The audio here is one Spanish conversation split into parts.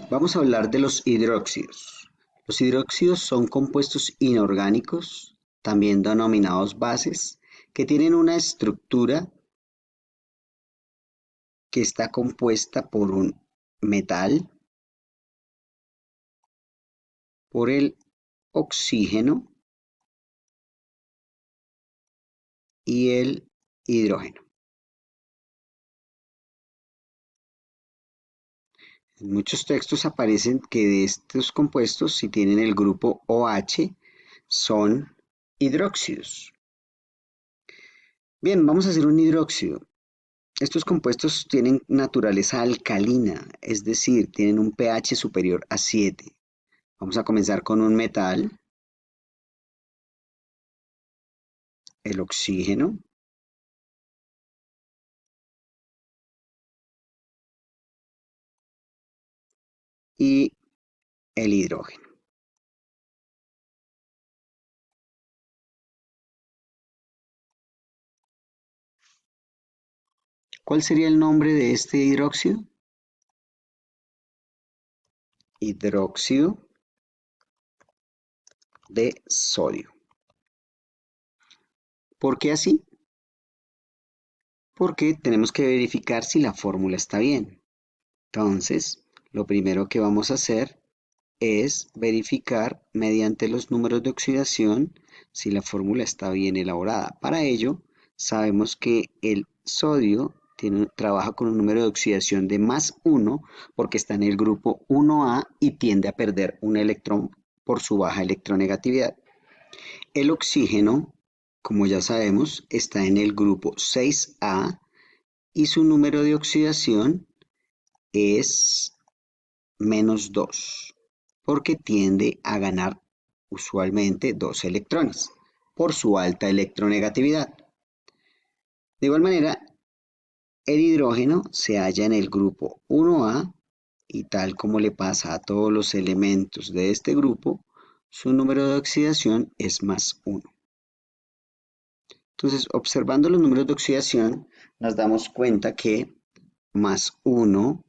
Vamos a hablar de los hidróxidos. Los hidróxidos son compuestos inorgánicos, también denominados bases, que tienen una estructura que está compuesta por un metal, por el oxígeno y el hidrógeno. En muchos textos aparecen que de estos compuestos, si tienen el grupo OH, son hidróxidos. Bien, vamos a hacer un hidróxido. Estos compuestos tienen naturaleza alcalina, es decir, tienen un pH superior a 7. Vamos a comenzar con un metal, el oxígeno, y el hidrógeno. ¿Cuál sería el nombre de este hidróxido? Hidróxido de sodio. ¿Por qué así? Porque tenemos que verificar si la fórmula está bien. Entonces, lo primero que vamos a hacer es verificar mediante los números de oxidación si la fórmula está bien elaborada. Para ello, sabemos que el sodio trabaja con un número de oxidación de +1 porque está en el grupo 1A y tiende a perder un electrón por su baja electronegatividad. El oxígeno, como ya sabemos, está en el grupo 6A y su número de oxidación es -2, porque tiende a ganar usualmente 2 electrones por su alta electronegatividad. De igual manera, el hidrógeno se halla en el grupo 1A y tal como le pasa a todos los elementos de este grupo, su número de oxidación es +1. Entonces, observando los números de oxidación, nos damos cuenta que +1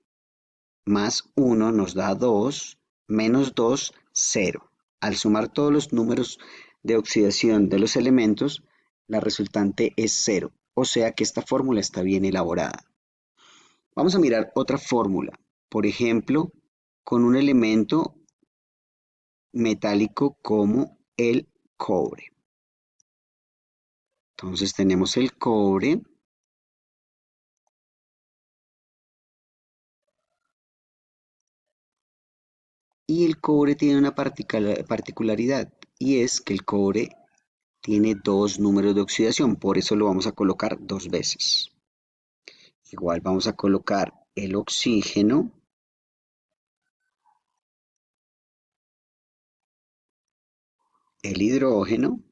más 1 nos da 2, -2, 0. Al sumar todos los números de oxidación de los elementos, la resultante es 0, o sea que esta fórmula está bien elaborada. Vamos a mirar otra fórmula, por ejemplo, con un elemento metálico como el cobre. Entonces tenemos el cobre, y el cobre tiene una particularidad, y es que el cobre tiene 2 números de oxidación, por eso lo vamos a colocar 2 veces. Igual vamos a colocar el oxígeno, el hidrógeno,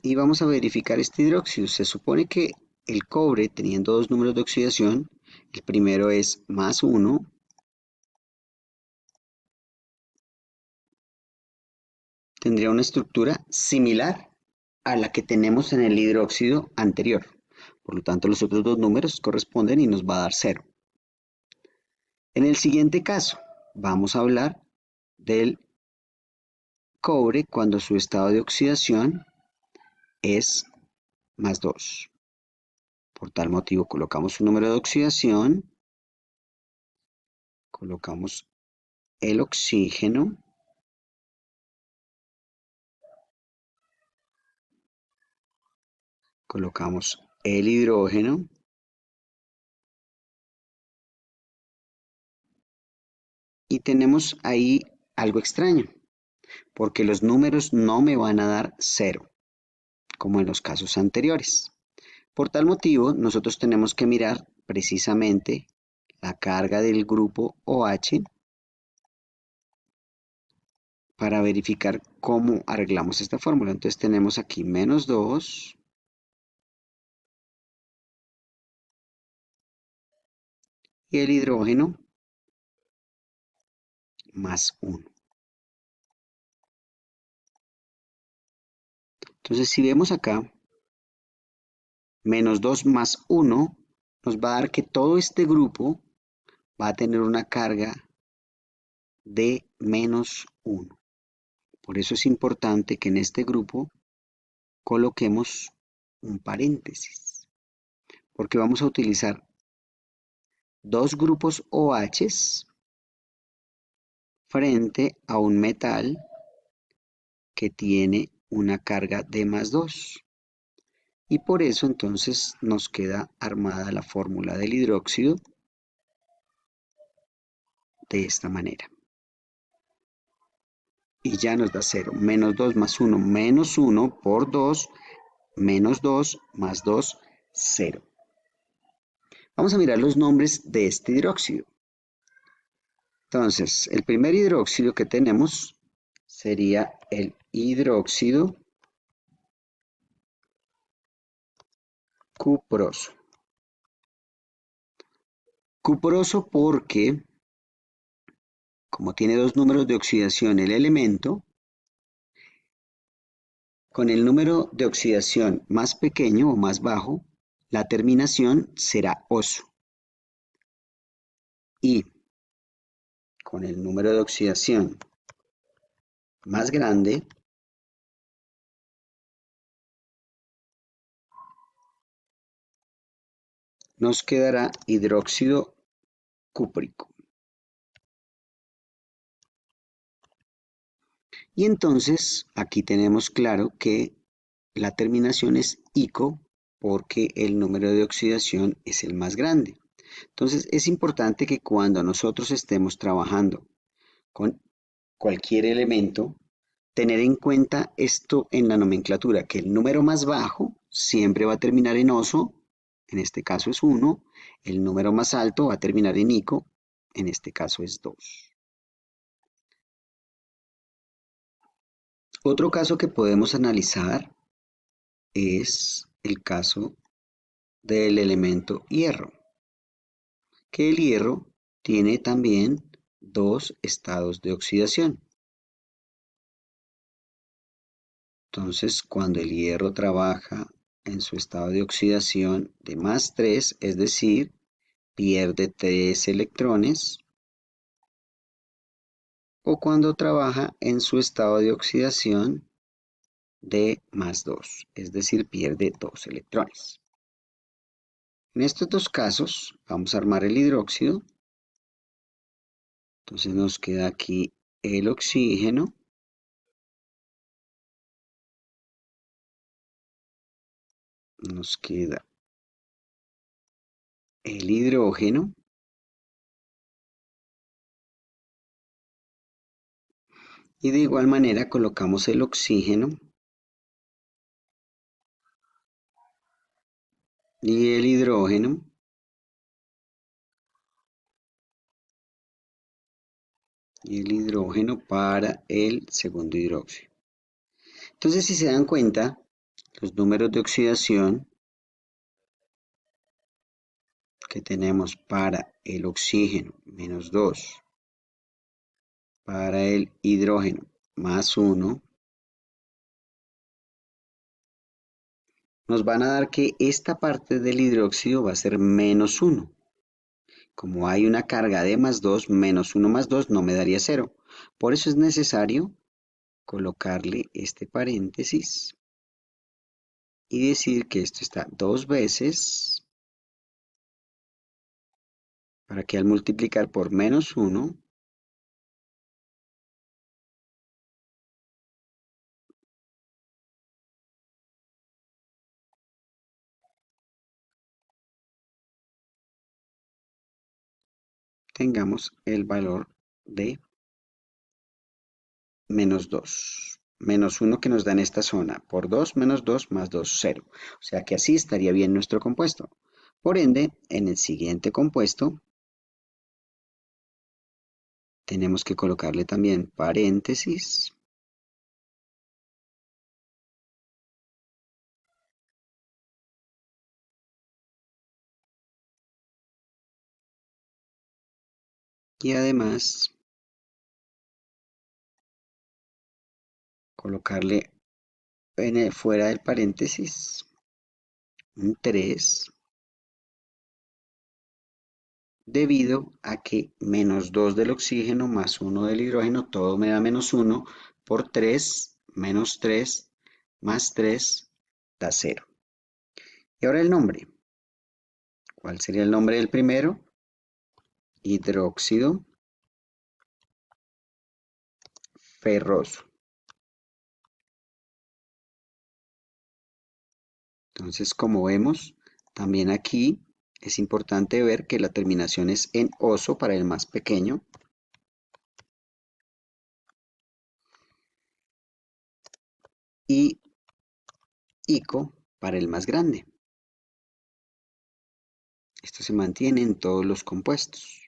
y vamos a verificar este hidróxido. Se supone que el cobre, teniendo 2 números de oxidación, el primero es +1, tendría una estructura similar a la que tenemos en el hidróxido anterior. Por lo tanto, los otros 2 números corresponden y nos va a dar 0. En el siguiente caso, vamos a hablar del cobre cuando su estado de oxidación es +2. Por tal motivo colocamos un número de oxidación, colocamos el oxígeno, colocamos el hidrógeno y tenemos ahí algo extraño, porque los números no me van a dar 0, como en los casos anteriores. Por tal motivo, nosotros tenemos que mirar precisamente la carga del grupo OH para verificar cómo arreglamos esta fórmula. Entonces tenemos aquí -2 y el hidrógeno +1. Entonces si vemos acá, -2 más 1 nos va a dar que todo este grupo va a tener una carga de -1. Por eso es importante que en este grupo coloquemos un paréntesis, porque vamos a utilizar dos grupos OH frente a un metal que tiene una carga de +2. Y por eso entonces nos queda armada la fórmula del hidróxido de esta manera. Y ya nos da 0. -2 más 1 menos 1 por 2, -2 más 2, 0. Vamos a mirar los nombres de este hidróxido. Entonces, el primer hidróxido que tenemos sería el hidróxido cuproso. Cuproso porque, como tiene dos números de oxidación el elemento, con el número de oxidación más pequeño o más bajo, la terminación será oso. Y con el número de oxidación más grande, nos quedará hidróxido cúprico. Y entonces aquí tenemos claro que la terminación es ico porque el número de oxidación es el más grande. Entonces es importante que cuando nosotros estemos trabajando con cualquier elemento, tener en cuenta esto en la nomenclatura, que el número más bajo siempre va a terminar en oso, en este caso es 1, el número más alto va a terminar en ico, en este caso es 2. Otro caso que podemos analizar es el caso del elemento hierro, que el hierro tiene también dos estados de oxidación. Entonces, cuando el hierro trabaja en su estado de oxidación de +3, es decir, pierde 3 electrones, o cuando trabaja en su estado de oxidación de +2, es decir, pierde 2 electrones. En estos dos casos, vamos a armar el hidróxido. Entonces nos queda aquí el oxígeno, nos queda el hidrógeno, y de igual manera colocamos el oxígeno y el hidrógeno, para el segundo hidróxido. Entonces, si se dan cuenta, los números de oxidación que tenemos para el oxígeno, -2, para el hidrógeno, +1, nos van a dar que esta parte del hidróxido va a ser -1. Como hay una carga de +2, -1 más 2 no me daría 0. Por eso es necesario colocarle este paréntesis y decir que esto está dos veces, para que al multiplicar por -1, tengamos el valor de -2. -1 que nos da en esta zona, por 2 menos 2 más 2, 0. O sea que así estaría bien nuestro compuesto. Por ende, en el siguiente compuesto, tenemos que colocarle también paréntesis y además colocarle fuera del paréntesis un 3 debido a que menos 2 del oxígeno más 1 del hidrógeno, todo me da menos 1, por 3, menos 3, más 3, da 0. Y ahora el nombre. ¿Cuál sería el nombre del primero? Hidróxido ferroso. Entonces, como vemos, también aquí es importante ver que la terminación es en oso para el más pequeño y ico para el más grande. Esto se mantiene en todos los compuestos.